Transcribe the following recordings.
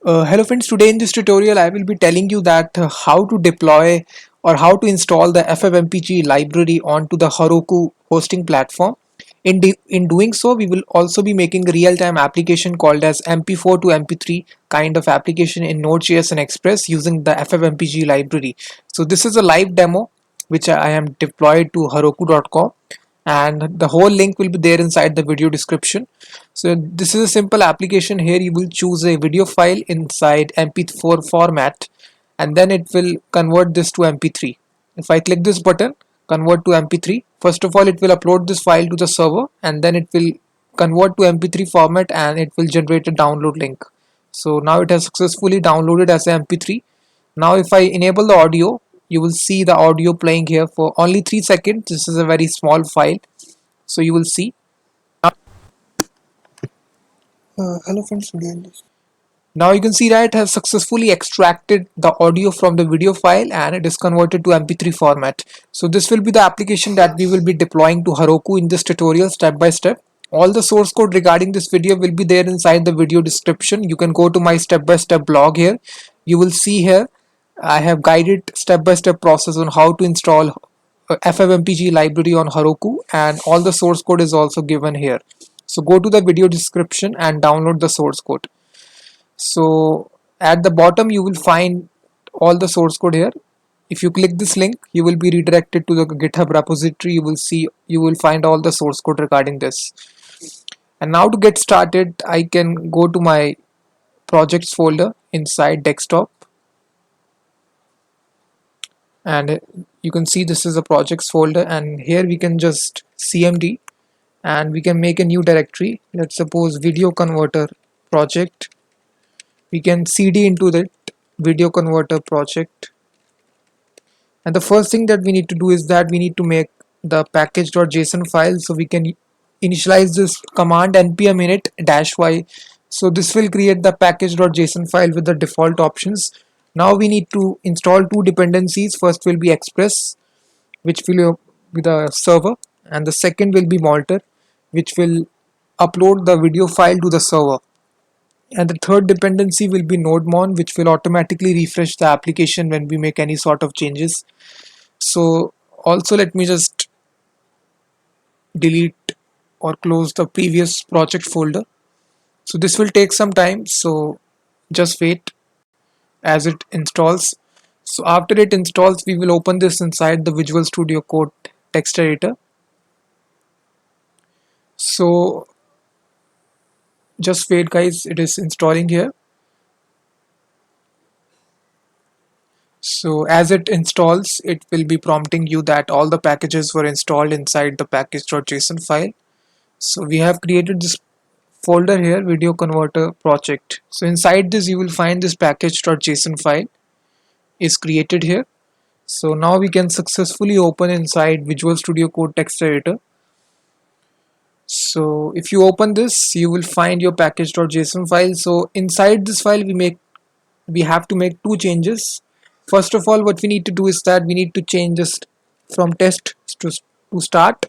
Hello friends, today in this tutorial I will be telling you that how to deploy or how to install the FFmpeg library onto the Heroku hosting platform. In doing so, we will also be making a real-time application called as MP4 to MP3 kind of application in Node.js and Express using the FFmpeg library. So this is a live demo which I am deployed to Heroku.com, and the whole link will be there inside the video description. So this is a simple application. Here you will choose a video file inside mp4 format, and then it will convert this to mp3. If I click this button, convert to mp3, first of all it will upload this file to the server, and then it will convert to mp3 format and it will generate a download link. So now it has successfully downloaded as a mp3. Now if I enable the audio, you will see the audio playing here for only 3 seconds. This is a very small file, so you will see. Hello friends, today in this Now you can see that it has successfully extracted the audio from the video file and it is converted to mp3 format. So this will be the application that we will be deploying to Heroku in this tutorial step by step. All the source code regarding this video will be there inside the video description. You can go to my step by step blog here. You will see here I have guided step by step process on how to install FFmpeg library on Heroku, and all the source code is also given here. So go to the video description and download the source code. So at the bottom you will find all the source code here. If you click this link, you will be redirected to the GitHub repository. You will find all the source code regarding this. And now to get started, I can go to my projects folder inside desktop, and you can see this is a projects folder, and here we can just cmd and we can make a new directory. Let's suppose video converter project. We can cd into that video converter project, and the first thing that we need to do is that we need to make the package.json file. So we can initialize this command npm init -y. So this will create the package.json file with the default options. Now we need to install two dependencies. First will be express, which will be the server, and the second will be Malter, which will upload the video file to the server. And the third dependency will be nodemon, which will automatically refresh the application when we make any sort of changes. So also let me just delete or close the previous project folder. So this will take some time, so just wait as it installs. So after it installs, we will open this inside the Visual Studio Code text editor. So just wait guys, it is installing here. So as it installs, it will be prompting you that all the packages were installed inside the package.json file. So we have created this folder here, video converter project. So inside this you will find this package.json file is created here. So now we can successfully open inside Visual Studio Code text editor. So if you open this, you will find your package.json file. So inside this file we have to make two changes. First of all, what we need to do is that we need to change this from test to start,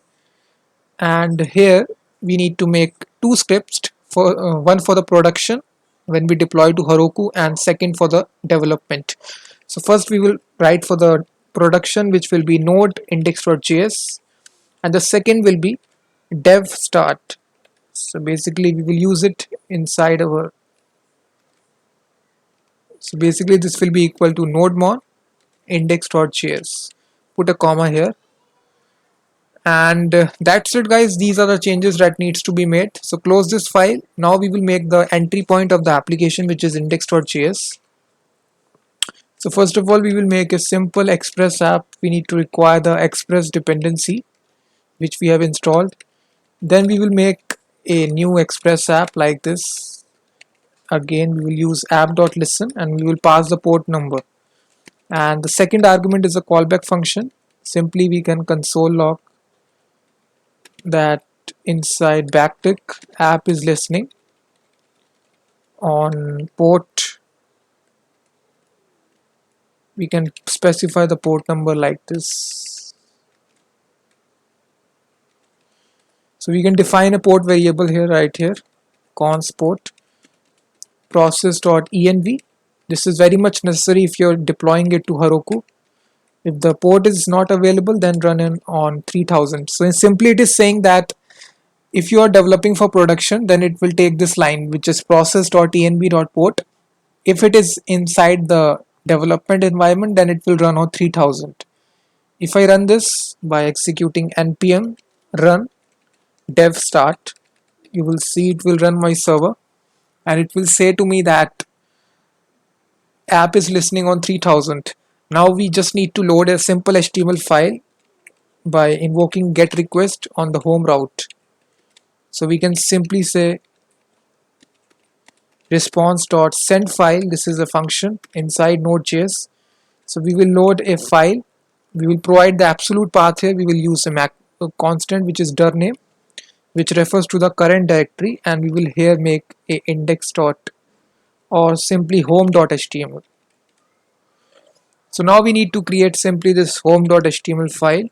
and here we need to make two scripts, for one for the production when we deploy to Heroku, and second for the development. So first we will write for the production, which will be node index.js, and the second will be dev start. So basically we will use it inside our, so basically this will be equal to nodemon index.js. Put a comma here, and that's it guys. These are the changes that needs to be made. So close this file. Now we will make the entry point of the application, which is index.js. So first of all, we will make a simple express app. We need to require the express dependency which we have installed. Then we will make a new express app like this. Again we will use app.listen and we will pass the port number, and the second argument is a callback function. Simply we can console log that inside backtick app is listening on port. We can specify the port number like this. So we can define a port variable here, right here, cons port, process.env. This is very much necessary if you're deploying it to Heroku. If the port is not available, then run it on 3000. So simply it is saying that if you are developing for production, then it will take this line, which is process.env.port. If it is inside the development environment, then it will run on 3000. If I run this by executing npm run dev start, you will see it will run my server, and it will say to me that app is listening on 3000. Now we just need to load a simple HTML file by invoking get request on the home route. So we can simply say response.send file. This is a function inside Node.js. So we will load a file. We will provide the absolute path here. We will use a constant which is dir name, which refers to the current directory, and we will here make a index dot or simply home.html. So now we need to create simply this home.html file.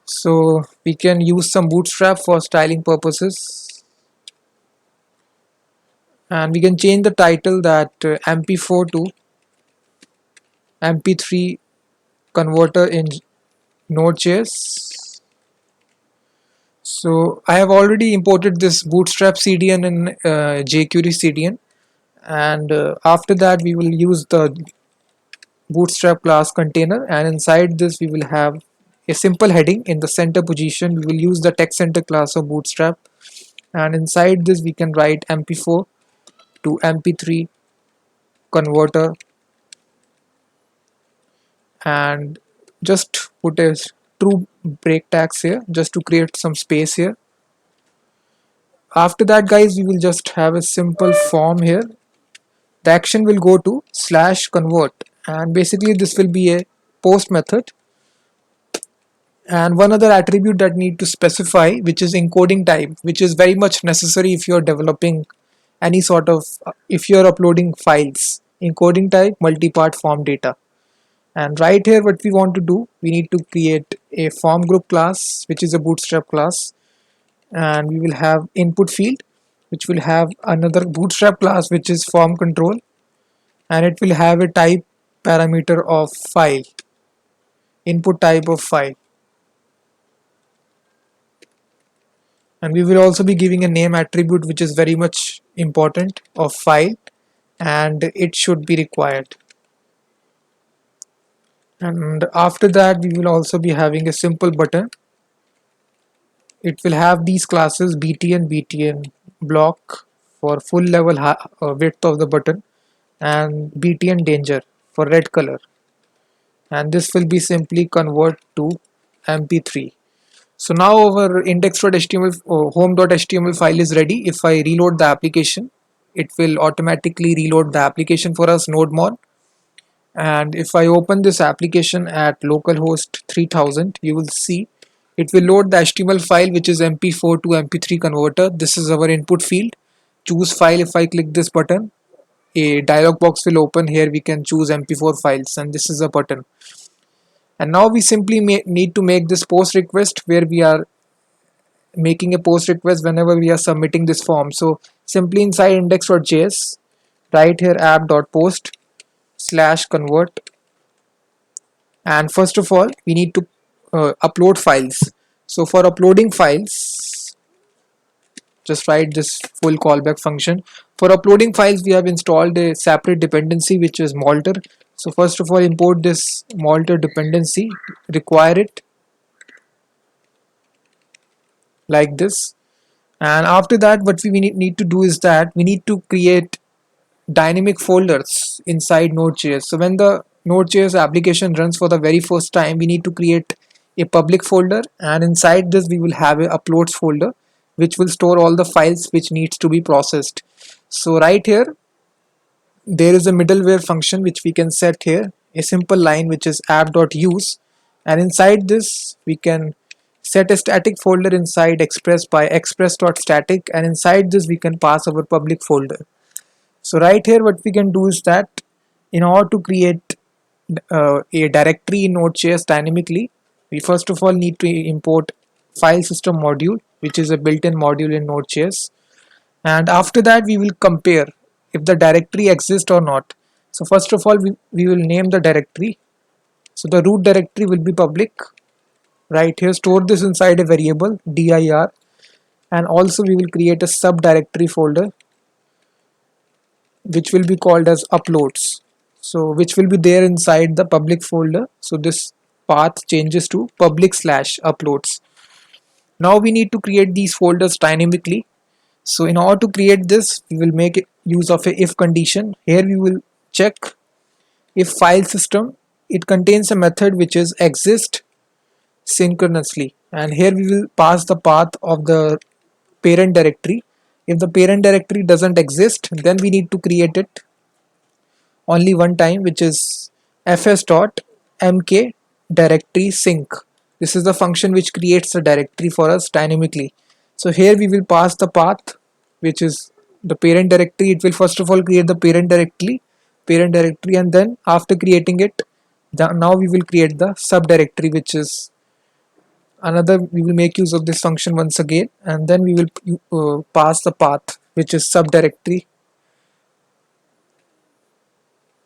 So we can use some bootstrap for styling purposes, and we can change the title that mp4 to mp3 converter in Node.js. So I have already imported this bootstrap CDN in jQuery CDN, and after that we will use the bootstrap class container, and inside this we will have a simple heading. In the center position we will use the text center class of bootstrap, and inside this we can write mp4 to mp3 converter, and just put a true break tags here just to create some space here. After that, guys, we will just have a simple form here. The action will go to slash convert, and basically this will be a post method. And one other attribute that need to specify, which is encoding type, which is very much necessary if you're developing any sort of if you're uploading files. Encoding type multi-part form data. And right here what we want to do, we need to create a form group class, which is a bootstrap class, and we will have input field, which will have another bootstrap class which is form control, and it will have a type parameter of file, input type of file, and we will also be giving a name attribute which is very much important of file, and it should be required. And after that we will also be having a simple button. It will have these classes btn block for full level width of the button, and btn danger for red color, and this will be simply convert to mp3. So now our index.html home.html file is ready. If I reload the application, it will automatically reload the application for us, nodemon. And if I open this application at localhost 3000, you will see it will load the HTML file, which is mp4 to mp3 converter. This is our input field. Choose file. If I click this button, a dialog box will open. Here we can choose mp4 files, and this is a button. And now we simply need to make this post request, where we are making a post request whenever we are submitting this form. So simply inside index.js, write here app.post slash convert, and first of all we need to upload files. So for uploading files, just write this full callback function. For uploading files, we have installed a separate dependency which is Molter. So first of all, import this Molter dependency, require it like this, and after that what we need to do is that we need to create dynamic folders inside Node.js. So when the Node.js application runs for the very first time, we need to create a public folder, and inside this we will have a uploads folder which will store all the files which needs to be processed. So right here there is a middleware function which we can set here, a simple line which is app.use, and inside this we can set a static folder inside express by express.static, and inside this we can pass our public folder. So right here what we can do is that in order to create a directory in Node.js dynamically, we first of all need to import file system module, which is a built-in module in Node.js, and after that we will compare if the directory exists or not. So first of all we will name the directory. So the root directory will be public. Right here, store this inside a variable dir, and also we will create a subdirectory folder which will be called as uploads, so which will be there inside the public folder. So this path changes to public slash uploads. Now we need to create these folders dynamically. So in order to create this, we will make use of a if condition. Here we will check if file system, it contains a method which is exist synchronously, and here we will pass the path of the parent directory. If the parent directory doesn't exist, then we need to create it only one time, which is fs.mk directory sync. This is the function which creates the directory for us dynamically. So here we will pass the path which is the parent directory. It will first of all create the parent directory, and then after creating it, now we will create the subdirectory, which is another. We will make use of this function once again, and then we will pass the path which is subdirectory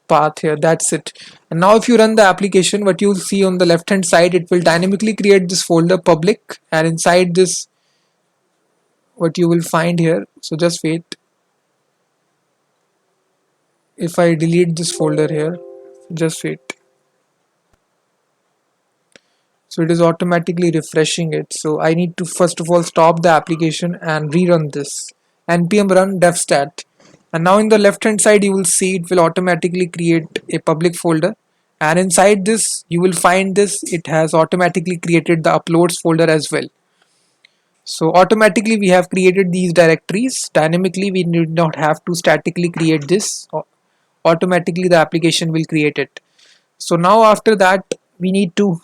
path here. That's it. And now if you run the application, what you'll see on the left hand side, it will dynamically create this folder public, and inside this what you will find here, so just wait. If I delete this folder here, just wait. So it is automatically refreshing it. So I need to first of all stop the application and rerun this. Npm run devstat. And now in the left hand side you will see it will automatically create a public folder, and inside this you will find this, it has automatically created the uploads folder as well. So automatically we have created these directories dynamically. We need not have to statically create this. Automatically the application will create it. So now after that we need to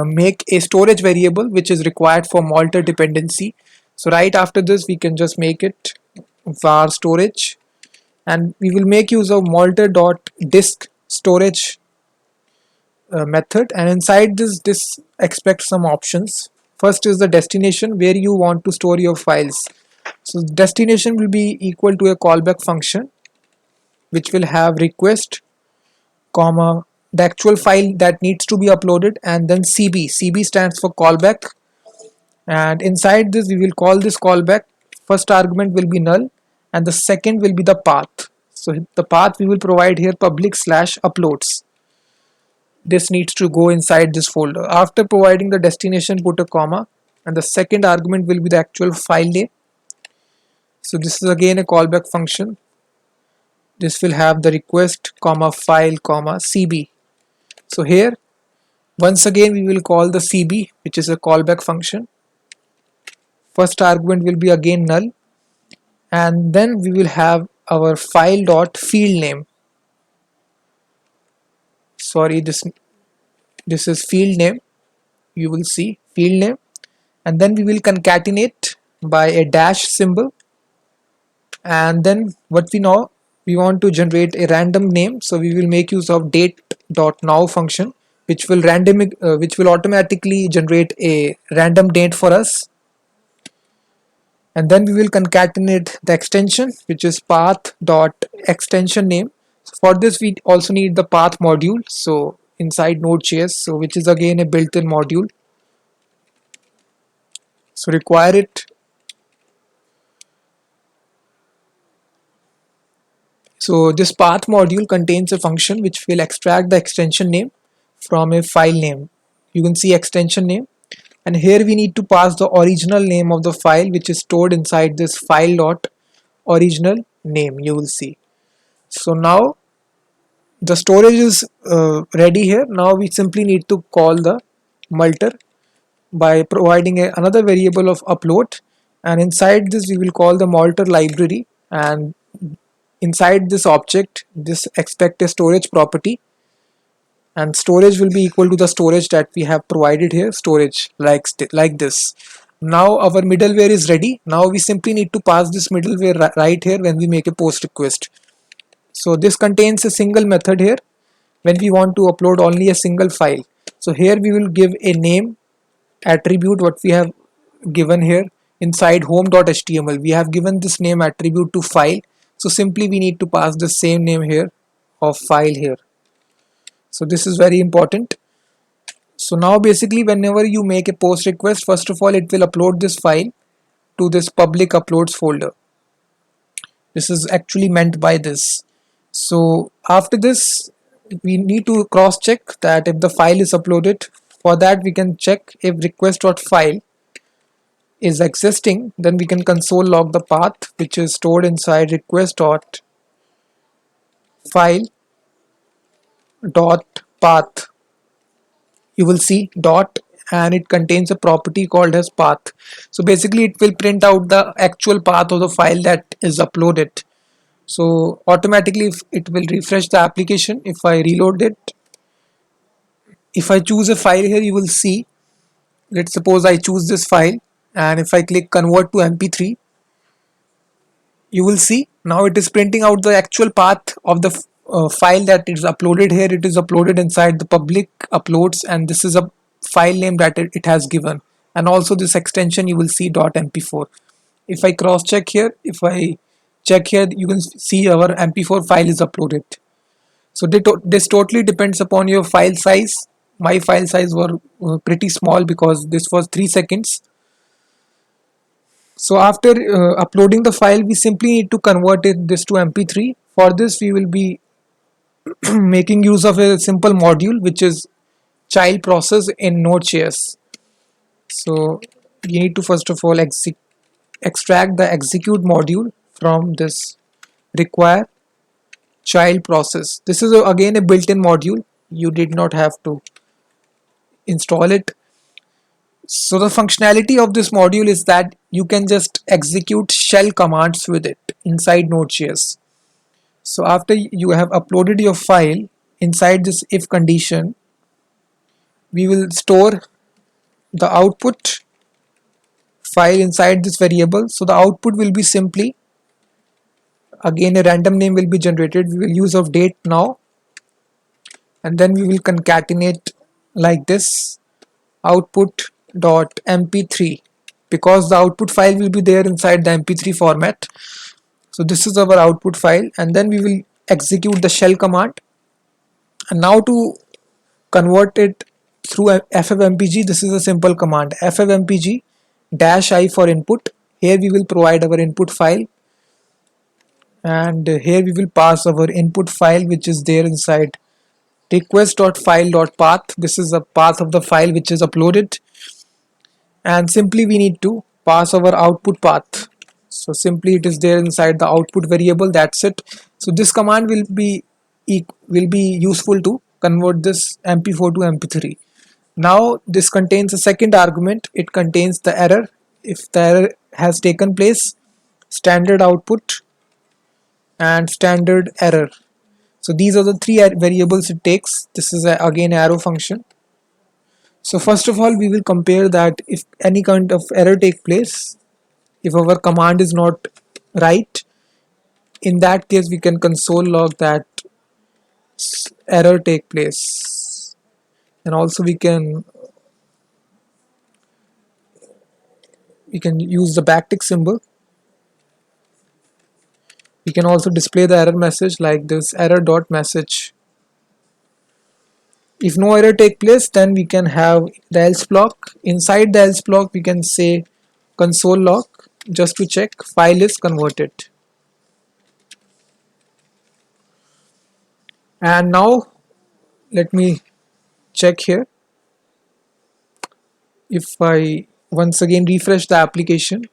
make a storage variable which is required for Malter dependency. So right after this we can just make it var storage, and we will make use of malter.disk storage method, and inside this expects some options. First is the destination where you want to store your files. So destination will be equal to a callback function which will have request comma the actual file that needs to be uploaded, and then cb stands for callback, and inside this we will call this callback. First argument will be null and the second will be the path. So the path we will provide here public slash uploads. This needs to go inside this folder. After providing the destination, put a comma, and the second argument will be the actual file name. So this is again a callback function. This will have the request comma file comma cb. So here once again we will call the cb, which is a callback function. First argument will be again null, and then we will have our file dot field name. Sorry, this is field name. You will see field name, and then we will concatenate by a dash symbol, and then what we know, we want to generate a random name, so we will make use of date.now function, which will automatically generate a random date for us. And then we will concatenate the extension, which is path.extension name. So for this we also need the path module, so inside Node.js, so which is again a built-in module, so require it. So this path module contains a function which will extract the extension name from a file name. You can see extension name, and here we need to pass the original name of the file, which is stored inside this file dot original name. You will see. So now the storage is ready here. Now we simply need to call the multer by providing another variable of upload, and inside this we will call the malter library, and inside this object this expect a storage property, and storage will be equal to the storage that we have provided here, storage like this. Now our middleware is ready. Now we simply need to pass this middleware right here when we make a post request. So this contains a single method here when we want to upload only a single file. So here we will give a name attribute what we have given here inside home.html. We have given this name attribute to file, so simply we need to pass the same name here of file here. So this is very important. So now basically whenever you make a post request, first of all it will upload this file to this public uploads folder. This is actually meant by this. So after this we need to cross check that if the file is uploaded. For that we can check if request.file is existing, then we can console log the path which is stored inside request.file dot path. You will see dot and it contains a property called as path. So basically it will print out the actual path of the file that is uploaded. So automatically it will refresh the application. If I reload it, if I choose a file here, you will see, let's suppose I choose this file, and if I click convert to mp3, you will see now it is printing out the actual path of the file that is uploaded here. It is uploaded inside the public uploads, and this is a file name that it has given, and also this extension you will see .mp4. If I cross check here, if I check here, you can see our mp4 file is uploaded. So this totally depends upon your file size. My file size were pretty small because this was 3 seconds. So after uploading the file, we simply need to convert this to mp3. For this we will be making use of a simple module which is child process in Node.js. So we need to first of all extract the execute module from this require child process. This is again a built-in module. You did not have to install it. So the functionality of this module is that you can just execute shell commands with it inside Node.js. So after you have uploaded your file, inside this if condition, we will store the output file inside this variable. So the output will be simply, again a random name will be generated. We will use of date now, and then we will concatenate like this output dot mp3, because the output file will be there inside the mp3 format. So this is our output file, and then we will execute the shell command. And now to convert it through ffmpg, this is a simple command, ffmpg -i for input. Here we will provide our input file, and here we will pass our input file which is there inside request.file.path. This is the path of the file which is uploaded, and simply we need to pass our output path. So simply it is there inside the output variable. That's it. So this command will be useful to convert this mp4 to mp3. Now this contains a second argument. It contains the error. If the error has taken place, standard output and standard error. So these are the three variables it takes. This is again arrow function. So first of all we will compare that if any kind of error take place, if our command is not right, in that case we can console log that error take place. And also we can use the backtick symbol. We can also display the error message like this, error.message. If no error take place, then we can have the else block. Inside the else block we can say console log just to check file is converted. And now let me check here. If I once again refresh the application,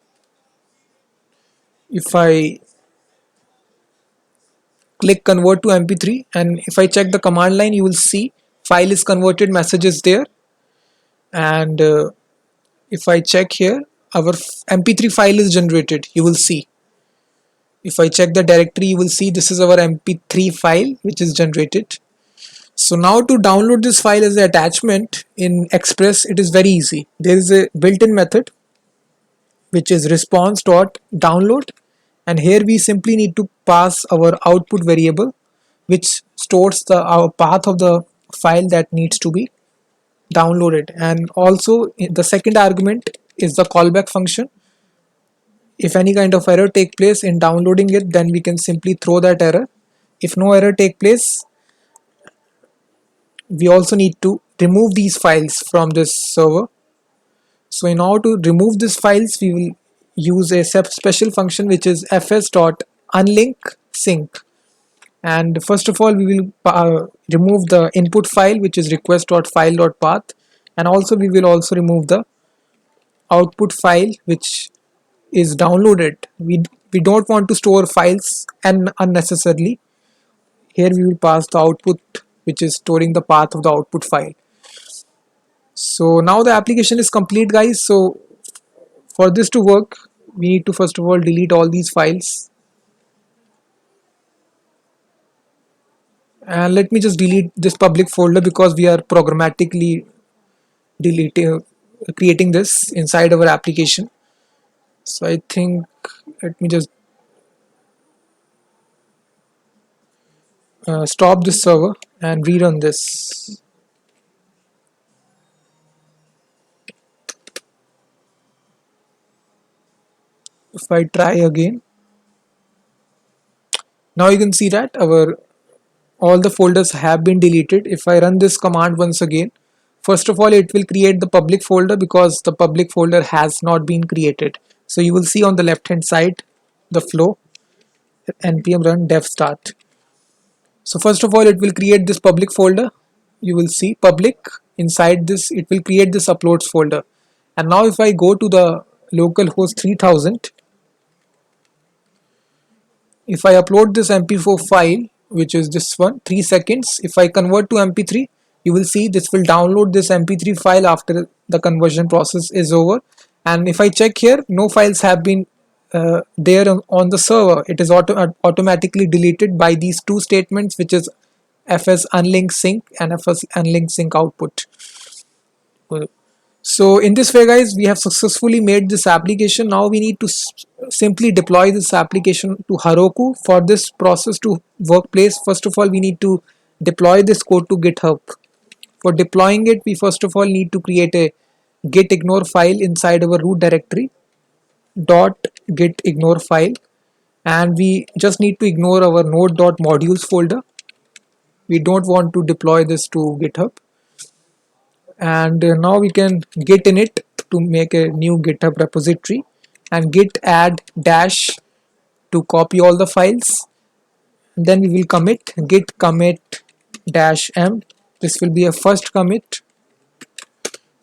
if I click convert to mp3, and if I check the command line, you will see file is converted message is there. And if I check here, our mp3 file is generated. You will see, if I check the directory, you will see this is our mp3 file which is generated. So now to download this file as an attachment in Express, it is very easy. There is a built-in method which is response.download, and here we simply need to pass our output variable which stores our path of the file that needs to be downloaded. And also the second argument is the callback function If any kind of error take place in downloading it, then we can simply throw that error. If no error take place, we also need to remove these files from this server. So in order to remove these files, we will use a special function which is fs.unlink sync. And first of all, we will remove the input file, which is request.file.path, and also we will also remove the output file which is downloaded. We don't want to store files and unnecessarily. Here we will pass the output, which is storing the path of the output file. So now the application is complete, guys. So for this to work, we need to first of all delete all these files. And let me just delete this public folder because we are programmatically deleting creating this inside our application. So I think, let me just stop this server and rerun this. If I try again, now you can see that our all the folders have been deleted. If I run this command once again, first of all it will create the public folder because the public folder has not been created. So you will see on the left hand side the flow npm run dev start. So first of all it will create this public folder. You will see public. Inside this it will create this uploads folder. And now if I go to the localhost 3000, if I upload this mp4 file, which is this one, 3 seconds, if I convert to mp3, you will see this will download this mp3 file after the conversion process is over. And if I check here, no files have been there on the server. It is automatically deleted by these two statements, which is fs unlink sync and fs unlink sync output. So in this way, guys, we have successfully made this application. Now we need to simply deploy this application to Heroku. For this process to work place, first of all we need to deploy this code to GitHub. For deploying it, we first of all need to create a git ignore file inside our root directory, dot git ignore file, and we just need to ignore our node.modules folder. We don't want to deploy this to GitHub. And now we can git init to make a new GitHub repository, and git add dash to copy all the files. And then we will commit git commit dash m. This will be a first commit.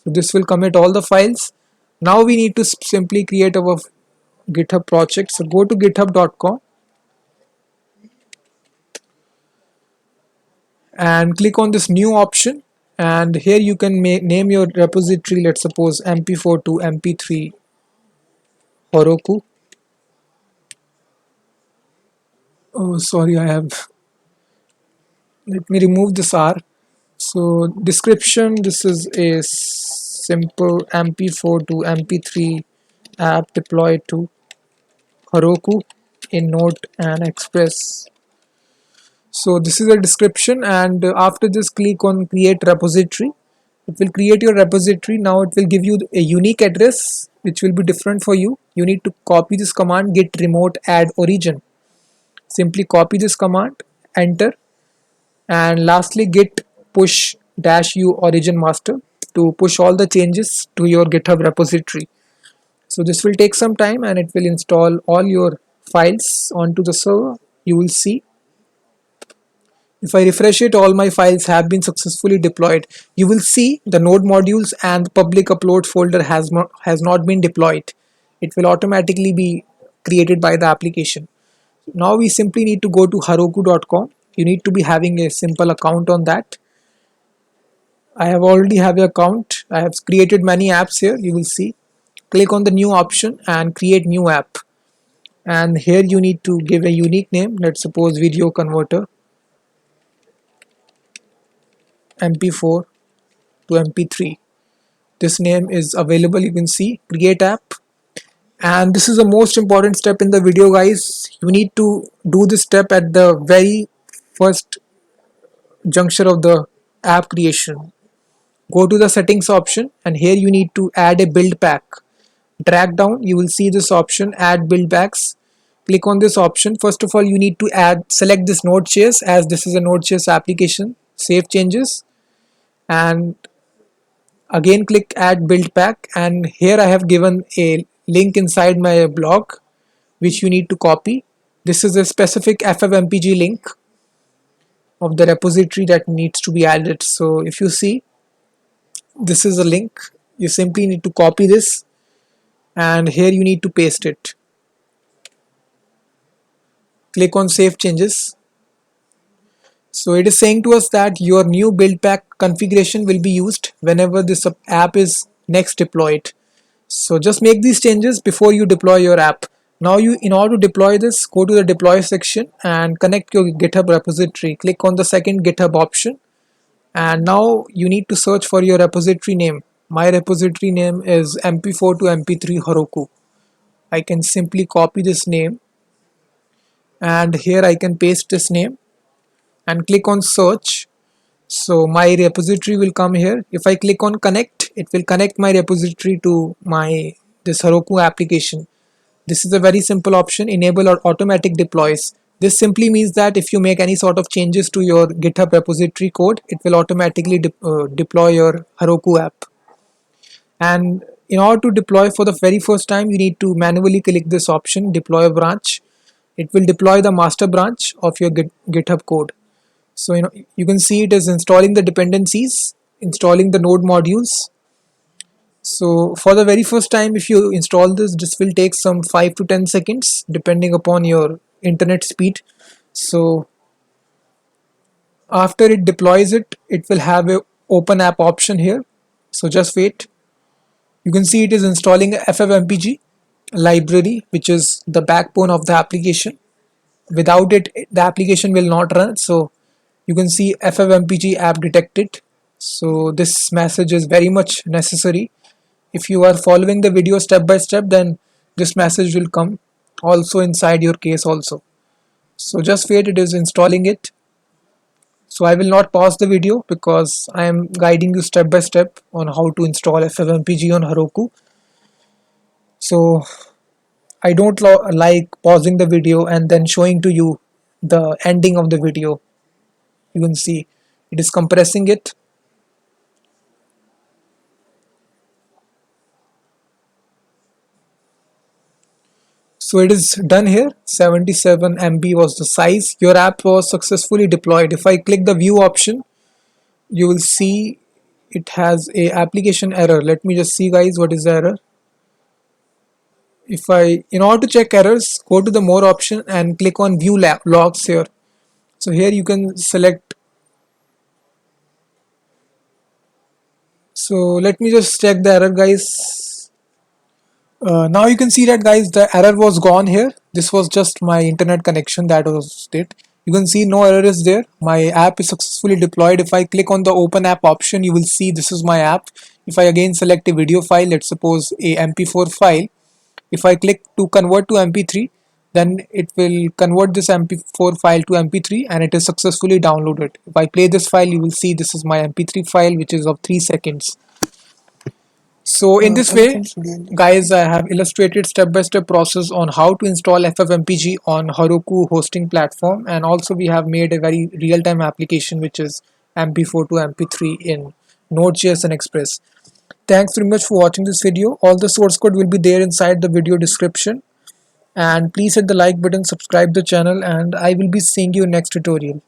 So this will commit all the files. Now we need to simply create our GitHub project. So go to github.com and click on this new option, and here you can name your repository, let's suppose mp4 to mp3 Heroku. Oh sorry, I have, let me remove this R. So description, this is a simple mp4 to mp3 app deployed to Heroku in Node and Express. So this is a description, and after this click on create repository. It will create your repository. Now it will give you a unique address which will be different for you. You need to copy this command git remote add origin. Simply copy this command, enter, and lastly git push dash u origin master to push all the changes to your GitHub repository. So this will take some time and it will install all your files onto the server. You will see, if I refresh it, all my files have been successfully deployed. You will see the node modules and the public upload folder has not been deployed. It will automatically be created by the application. Now we simply need to go to heroku.com. You need to be having a simple account on that. I have already have an account. I have created many apps here. You will see. Click on the new option and create new app. And here you need to give a unique name. Let's suppose video converter mp4 to mp3. This name is available. You can see create app. And this is the most important step in the video, guys. You need to do this step at the very first juncture of the app creation. Go to the settings option, and here you need to add a build pack. drag down, you will see this option, add build packs. Click on this option. First of all, you need to select this Node.js, as this is a Node.js application. Save changes, and again click add build pack, and here I have given a link inside my blog which you need to copy. This is a specific FFmpeg link of the repository that needs to be added. So if you see, this is a link. You simply need to copy this, and here you need to paste it. Click on save changes. So it is saying to us that your new build pack configuration will be used whenever this app is next deployed. So just make these changes before you deploy your app. Now in order to deploy this, go to the deploy section and connect your GitHub repository. Click on the second GitHub option, and now you need to search for your repository name. My repository name is mp4 to mp3 Heroku. I can simply copy this name, and here I can paste this name and click on search. So my repository will come here. If I click on connect, it will connect my repository to this Heroku application. This is a very simple option, enable or automatic deploys. This simply means that if you make any sort of changes to your GitHub repository code, it will automatically deploy your Heroku app. And in order to deploy for the very first time, you need to manually click this option, deploy a branch. It will deploy the master branch of your GitHub code. So you can see it is installing the dependencies, installing the node modules. So for the very first time, if you install this will take some 5 to 10 seconds depending upon your internet speed. So after it deploys it will have a open app option here. So just wait. You can see it is installing a FFmpeg library, which is the backbone of the application. Without it, the application will not run. So you can see FFmpeg app detected. So this message is very much necessary. If you are following the video step by step, then this message will come also inside your case also. So just wait, it is installing it. So I will not pause the video because I am guiding you step by step on how to install FFmpeg on Heroku. So I don't like pausing the video and then showing to you the ending of the video. You can see it is compressing it. So it is done here. 77 MB was the size. Your app was successfully deployed. If I click the view option, you will see it has a application error. Let me just see, guys, what is the error. In order to check errors, go to the more option and click on view logs here. So here you can select. So let me just check the error, guys. Now you can see that, guys, the error was gone here. This was just my internet connection that was it. You can see no error is there. My app is successfully deployed. If I click on the open app option, you will see this is my app. If I again select a video file, let's suppose a mp4 file. If I click to convert to mp3, then it will convert this mp4 file to mp3 and it is successfully downloaded. If I play this file, you will see this is my mp3 file, which is of 3 seconds. So in this way, guys, I have illustrated step-by-step process on how to install FFmpeg on Heroku hosting platform, and also we have made a very real-time application which is mp4 to mp3 in Node.js and Express. Thanks very much for watching this video. All the source code will be there inside the video description, and please hit the like button, subscribe the channel, and I will be seeing you in next tutorial.